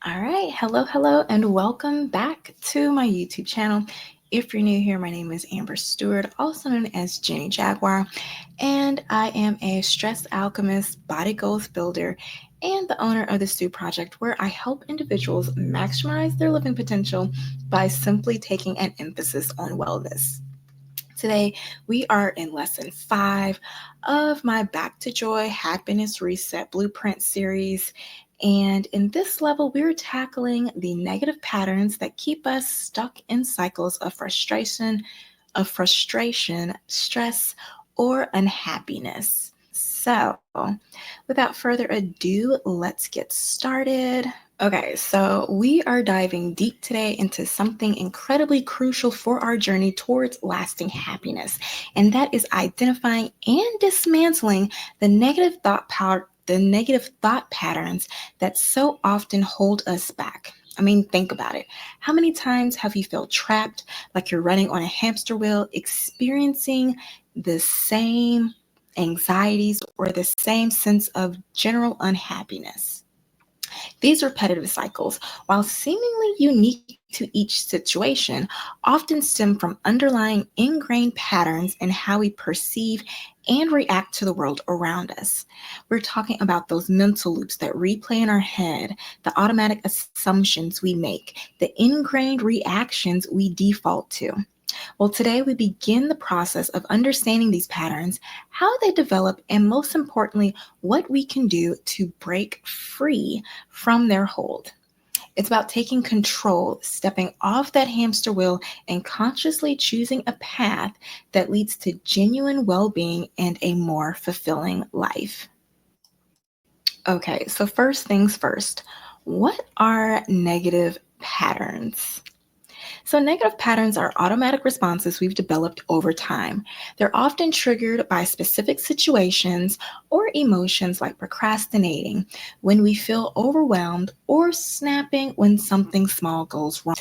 All right, hello, and welcome back to my YouTube channel. If you're new here, my name is Amber Stewart, also known as Jenny Jaguar, and I am a stress alchemist, body goals builder, and the owner of the Stew Project, where I help individuals maximize their living potential by simply taking an emphasis on wellness. Today, we are in lesson 5 of my Back to Joy Happiness Reset Blueprint series. And in this level, we're tackling the negative patterns that keep us stuck in cycles of frustration, stress, or unhappiness. So, without further ado, let's get started. Okay, so we are diving deep today into something incredibly crucial for our journey towards lasting happiness, and that is identifying and dismantling the negative thought patterns that so often hold us back. I mean, think about it. How many times have you felt trapped, like you're running on a hamster wheel, experiencing the same anxieties or the same sense of general unhappiness? These repetitive cycles, while seemingly unique to each situation, often stem from underlying ingrained patterns in how we perceive and react to the world around us. We're talking about those mental loops that replay in our head, the automatic assumptions we make, the ingrained reactions we default to. Well, today we begin the process of understanding these patterns, how they develop, and most importantly, what we can do to break free from their hold. It's about taking control, stepping off that hamster wheel, and consciously choosing a path that leads to genuine well being and a more fulfilling life. Okay, so first things first, what are negative patterns? So, negative patterns are automatic responses we've developed over time. They're often triggered by specific situations or emotions like procrastinating when we feel overwhelmed or snapping when something small goes wrong.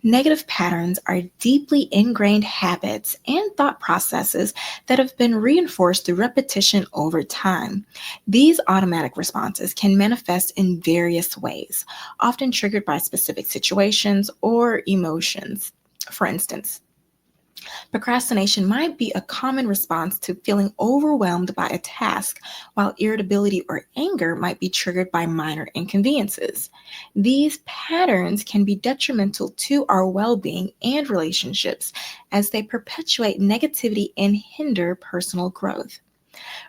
Negative patterns are deeply ingrained habits and thought processes that have been reinforced through repetition over time. These automatic responses can manifest in various ways, often triggered by specific situations or emotions. For instance, procrastination might be a common response to feeling overwhelmed by a task, while irritability or anger might be triggered by minor inconveniences. These patterns can be detrimental to our well being and relationships as they perpetuate negativity and hinder personal growth.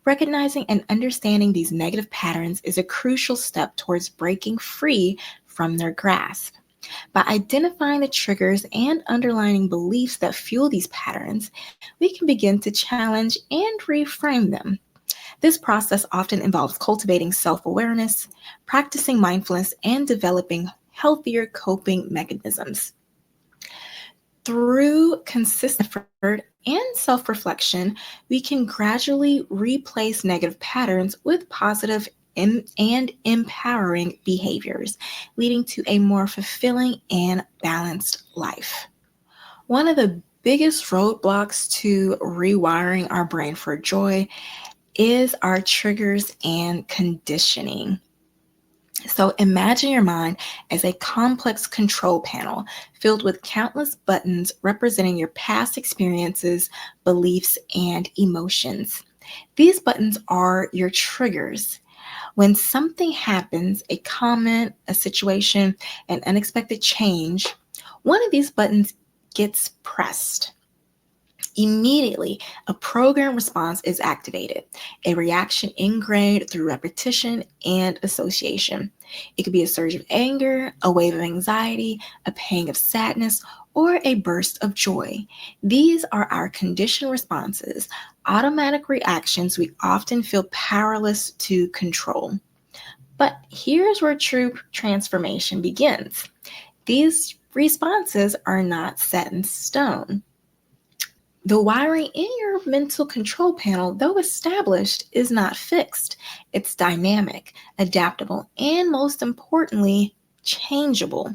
Recognizing and understanding these negative patterns is a crucial step towards breaking free from their grasp. By identifying the triggers and underlying beliefs that fuel these patterns, we can begin to challenge and reframe them. This process often involves cultivating self awareness, practicing mindfulness, and developing healthier coping mechanisms. Through consistent effort and self reflection, we can gradually replace negative patterns with positive and empowering behaviors, leading to a more fulfilling and balanced life. One of the biggest roadblocks to rewiring our brain for joy is our triggers and conditioning. So imagine your mind as a complex control panel filled with countless buttons representing your past experiences, beliefs, and emotions. These buttons are your triggers. When something happens, a comment, a situation, an unexpected change, one of these buttons gets pressed. Immediately, a program response is activated, a reaction ingrained through repetition and association. It could be a surge of anger, a wave of anxiety, a pang of sadness, or a burst of joy. These are our conditioned responses, automatic reactions we often feel powerless to control. But here's where true transformation begins. These responses are not set in stone. The wiring in your mental control panel, though established, is not fixed. It's dynamic, adaptable, and most importantly, changeable.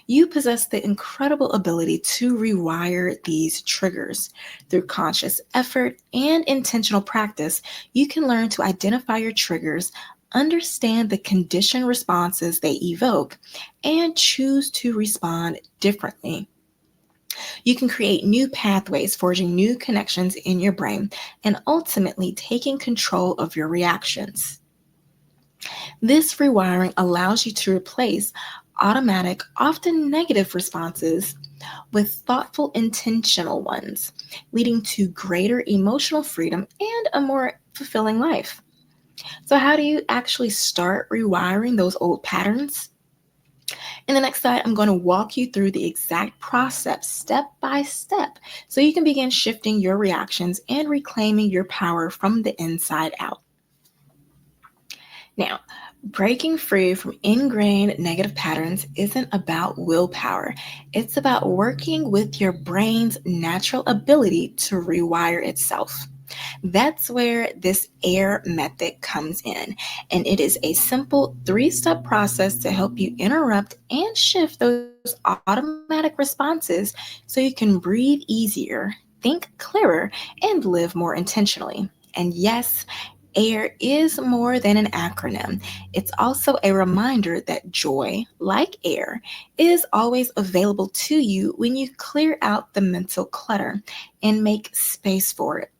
You possess the incredible ability to rewire these triggers. Through conscious effort and intentional practice, you can learn to identify your triggers, understand the conditioned responses they evoke, and choose to respond differently. You can create new pathways, forging new connections in your brain, and ultimately taking control of your reactions. This rewiring allows you to replace automatic, often negative responses with thoughtful, intentional ones, leading to greater emotional freedom and a more fulfilling life. So, how do you actually start rewiring those old patterns? In the next slide, I'm going to walk you through the exact process step by step so you can begin shifting your reactions and reclaiming your power from the inside out. Now, breaking free from ingrained negative patterns isn't about willpower. It's about working with your brain's natural ability to rewire itself. That's where this AIR method comes in, and it is a simple 3-step process to help you interrupt and shift those automatic responses so you can breathe easier, think clearer, and live more intentionally. And yes, AIR is more than an acronym. It's also a reminder that joy, like air, is always available to you when you clear out the mental clutter and make space for it.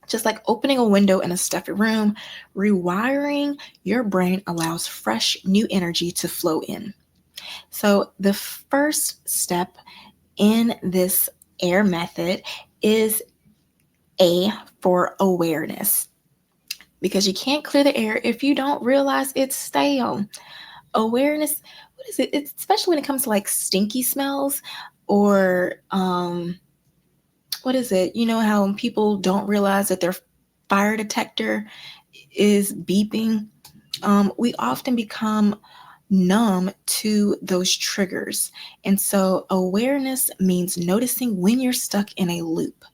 Just like opening a window in a stuffy room, rewiring your brain allows fresh new energy to flow in. So, the first step in this AIR method is A for awareness, because you can't clear the air if you don't realize it's stale. Awareness, what is it? It's especially when it comes to like stinky smells or what is it? You know how people don't realize that their fire detector is beeping? We often become numb to those triggers. And so awareness means noticing when you're stuck in a loop,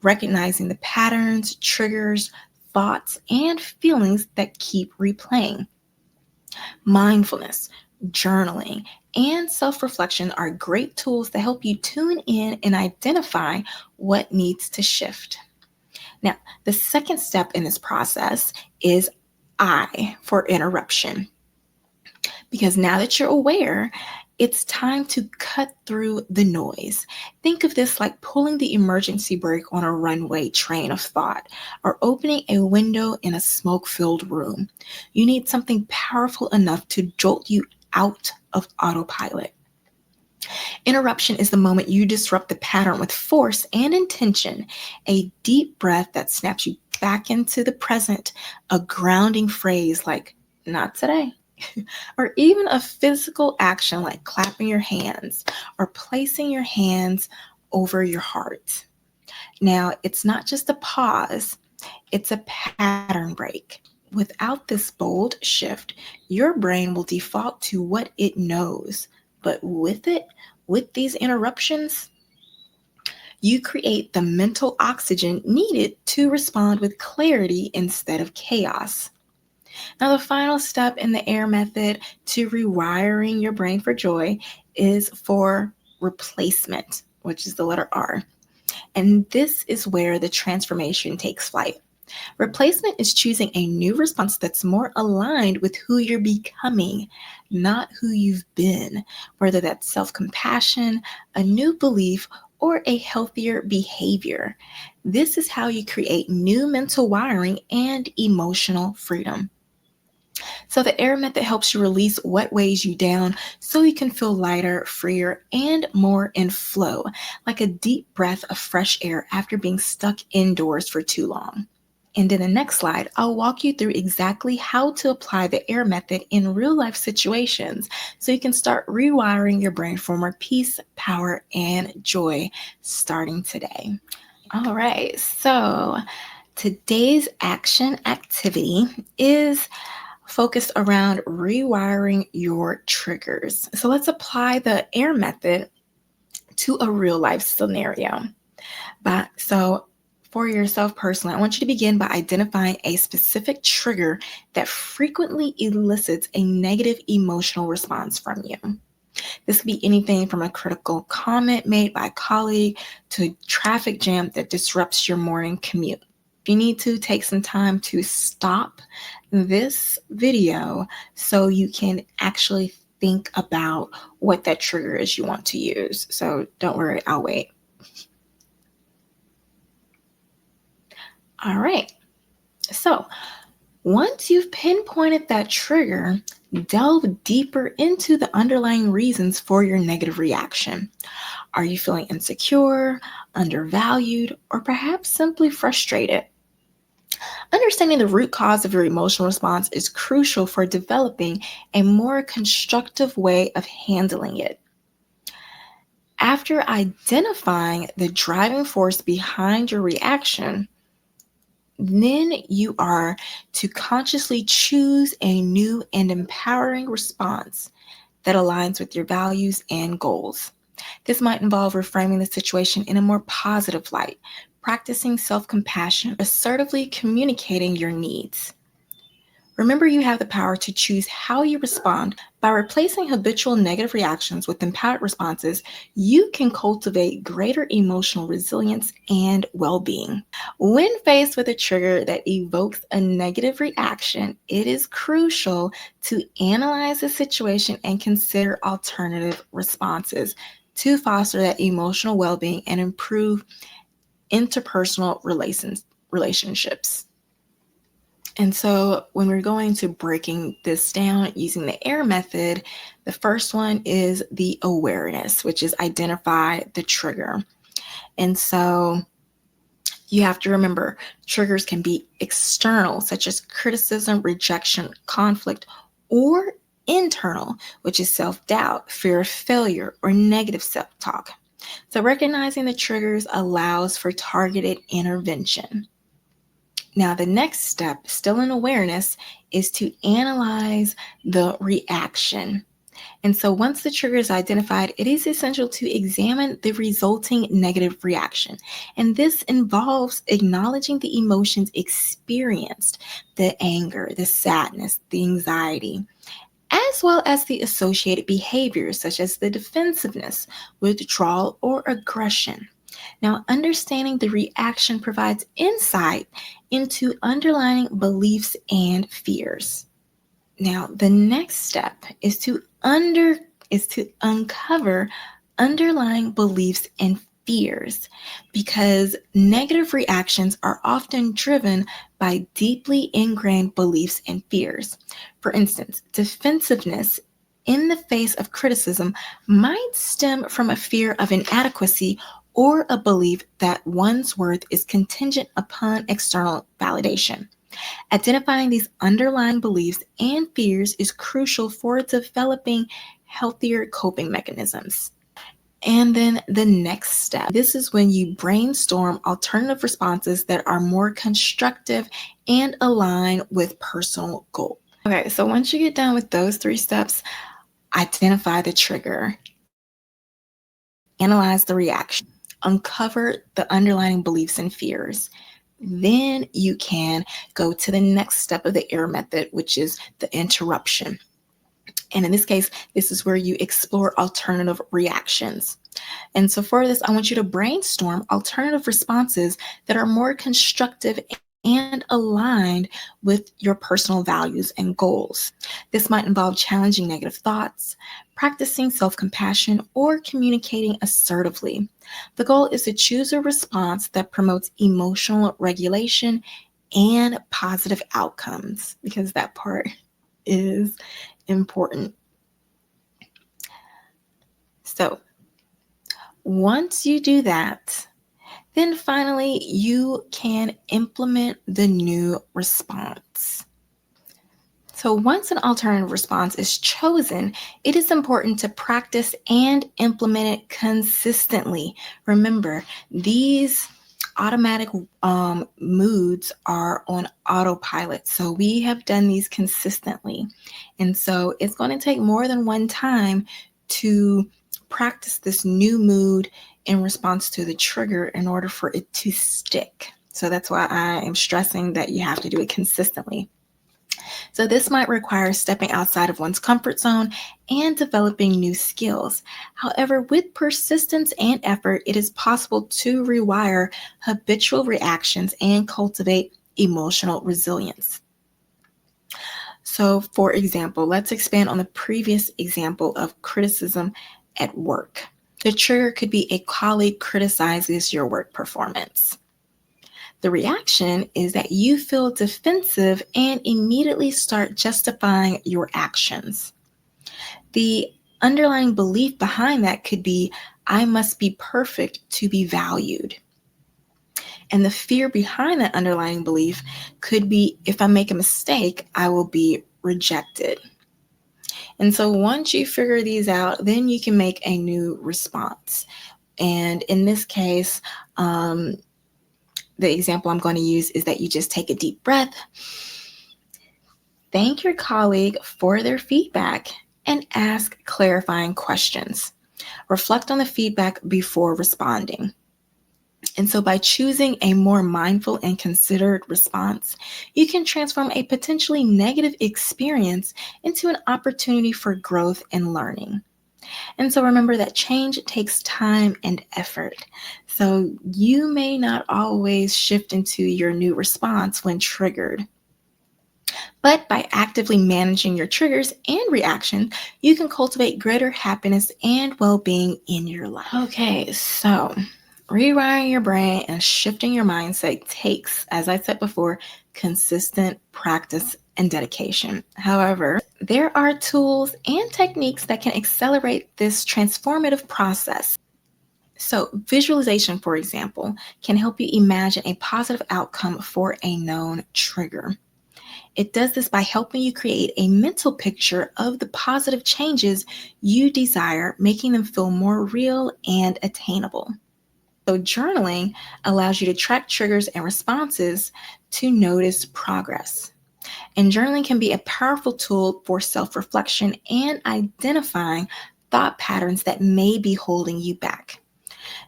recognizing the patterns, triggers, thoughts, and feelings that keep replaying. Mindfulness, journaling, and self reflection are great tools to help you tune in and identify what needs to shift. Now, the second step in this process is I for interruption. Because now that you're aware, it's time to cut through the noise. Think of this like pulling the emergency brake on a runway train of thought or opening a window in a smoke filled room. You need something powerful enough to jolt you out of autopilot. Interruption is the moment you disrupt the pattern with force and intention, a deep breath that snaps you back into the present, a grounding phrase like, not today, or even a physical action like clapping your hands or placing your hands over your heart. Now, it's not just a pause, it's a pattern break. Without this bold shift, your brain will default to what it knows. But with these interruptions, you create the mental oxygen needed to respond with clarity instead of chaos. Now, the final step in the AIR method to rewiring your brain for joy is for replacement, which is the letter R. And this is where the transformation takes flight. Replacement is choosing a new response that's more aligned with who you're becoming, not who you've been, whether that's self compassion, a new belief, or a healthier behavior. This is how you create new mental wiring and emotional freedom. So, the AIR method helps you release what weighs you down so you can feel lighter, freer, and more in flow, like a deep breath of fresh air after being stuck indoors for too long. And in the next slide, I'll walk you through exactly how to apply the AIR method in real life situations so you can start rewiring your brain for more peace, power, and joy starting today. All right, so today's action activity is focused around rewiring your triggers. So let's apply the AIR method to a real life scenario. So for yourself personally, I want you to begin by identifying a specific trigger that frequently elicits a negative emotional response from you. This could be anything from a critical comment made by a colleague to a traffic jam that disrupts your morning commute. If you need to, take some time to stop this video so you can actually think about what that trigger is you want to use. So don't worry, I'll wait. All right. So once you've pinpointed that trigger, delve deeper into the underlying reasons for your negative reaction. Are you feeling insecure, undervalued, or perhaps simply frustrated? Understanding the root cause of your emotional response is crucial for developing a more constructive way of handling it. After identifying the driving force behind your reaction, then you are to consciously choose a new and empowering response that aligns with your values and goals. This might involve reframing the situation in a more positive light, practicing self-compassion, assertively communicating your needs. Remember, you have the power to choose how you respond. By replacing habitual negative reactions with empowered responses, you can cultivate greater emotional resilience and well-being. When faced with a trigger that evokes a negative reaction, it is crucial to analyze the situation and consider alternative responses to foster that emotional well-being and improve interpersonal relationships. And so when we're going to breaking this down using the AIR method, the first one is the awareness, which is identify the trigger. And so you have to remember triggers can be external, such as criticism, rejection, conflict, or internal, which is self-doubt, fear of failure, or negative self-talk. So recognizing the triggers allows for targeted intervention. Now, the next step, still in awareness, is to analyze the reaction. And so once the trigger is identified, it is essential to examine the resulting negative reaction. And this involves acknowledging the emotions experienced, the anger, the sadness, the anxiety, as well as the associated behaviors such as the defensiveness, withdrawal, or aggression. Now, understanding the reaction provides insight into underlying beliefs and fears. Now, the next step is to uncover underlying beliefs and fears, because negative reactions are often driven by deeply ingrained beliefs and fears. For instance, defensiveness in the face of criticism might stem from a fear of inadequacy or a belief that one's worth is contingent upon external validation. Identifying these underlying beliefs and fears is crucial for developing healthier coping mechanisms. And then the next step, this is when you brainstorm alternative responses that are more constructive and align with personal goals. Okay, so once you get done with those 3 steps, identify the trigger, analyze the reaction, uncover the underlying beliefs and fears. Then you can go to the next step of the AIR method, which is the interruption. And in this case, this is where you explore alternative reactions. And so for this, I want you to brainstorm alternative responses that are more constructive and aligned with your personal values and goals. This might involve challenging negative thoughts, practicing self-compassion, or communicating assertively. The goal is to choose a response that promotes emotional regulation and positive outcomes, because that part is important. So once you do that, then finally you can implement the new response. So once an alternative response is chosen, it is important to practice and implement it consistently. Remember, these automatic moods are on autopilot. So we have done these consistently. And so it's going to take more than one time to practice this new mood in response to the trigger in order for it to stick. So that's why I am stressing that you have to do it consistently. So, this might require stepping outside of one's comfort zone and developing new skills. However, with persistence and effort, it is possible to rewire habitual reactions and cultivate emotional resilience. So, for example, let's expand on the previous example of criticism at work. The trigger could be a colleague criticizes your work performance. The reaction is that you feel defensive and immediately start justifying your actions. The underlying belief behind that could be, I must be perfect to be valued. And the fear behind that underlying belief could be, if I make a mistake, I will be rejected. And so once you figure these out, then you can make a new response. And in this case, the example I'm going to use is that you just take a deep breath, thank your colleague for their feedback, and ask clarifying questions. Reflect on the feedback before responding. And so by choosing a more mindful and considered response, you can transform a potentially negative experience into an opportunity for growth and learning. And so remember that change takes time and effort. So you may not always shift into your new response when triggered. But by actively managing your triggers and reactions, you can cultivate greater happiness and well-being in your life. Okay, so rewiring your brain and shifting your mindset takes, as I said before, consistent practice and dedication. However, there are tools and techniques that can accelerate this transformative process. So, visualization, for example, can help you imagine a positive outcome for a known trigger. It does this by helping you create a mental picture of the positive changes you desire, making them feel more real and attainable. So, journaling allows you to track triggers and responses to notice progress. And journaling can be a powerful tool for self-reflection and identifying thought patterns that may be holding you back.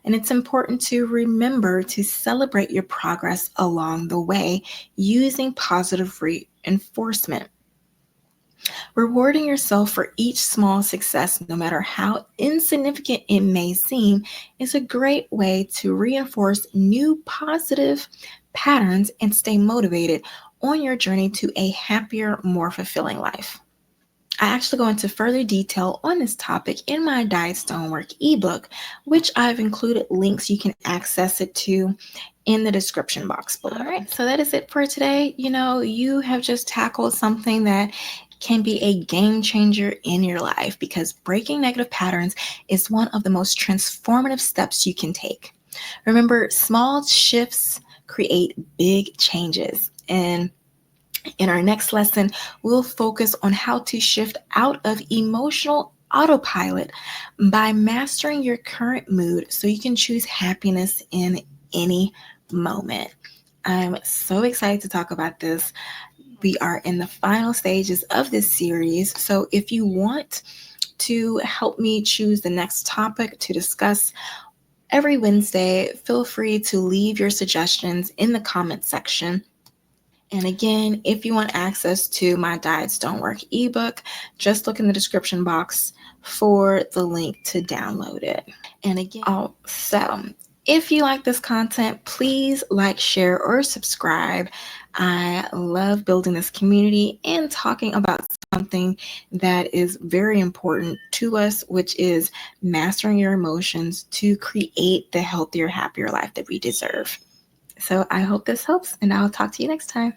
And it's important to remember to celebrate your progress along the way using positive reinforcement. Rewarding yourself for each small success, no matter how insignificant it may seem, is a great way to reinforce new positive patterns and stay motivated on your journey to a happier, more fulfilling life. I actually go into further detail on this topic in my Diets Don't Work ebook, which I've included links you can access it to in the description box below. All right, so that is it for today. You have just tackled something that can be a game changer in your life, because breaking negative patterns is one of the most transformative steps you can take. Remember, small shifts create big changes. And in our next lesson, we'll focus on how to shift out of emotional autopilot by mastering your current mood so you can choose happiness in any moment. I'm so excited to talk about this. We are in the final stages of this series. So if you want to help me choose the next topic to discuss every Wednesday, feel free to leave your suggestions in the comment section. And again, if you want access to my Diets Don't Work ebook, just look in the description box for the link to download it. And again, also, if you like this content, please like, share, or subscribe. I love building this community and talking about something that is very important to us, which is mastering your emotions to create the healthier, happier life that we deserve. So I hope this helps, and I'll talk to you next time.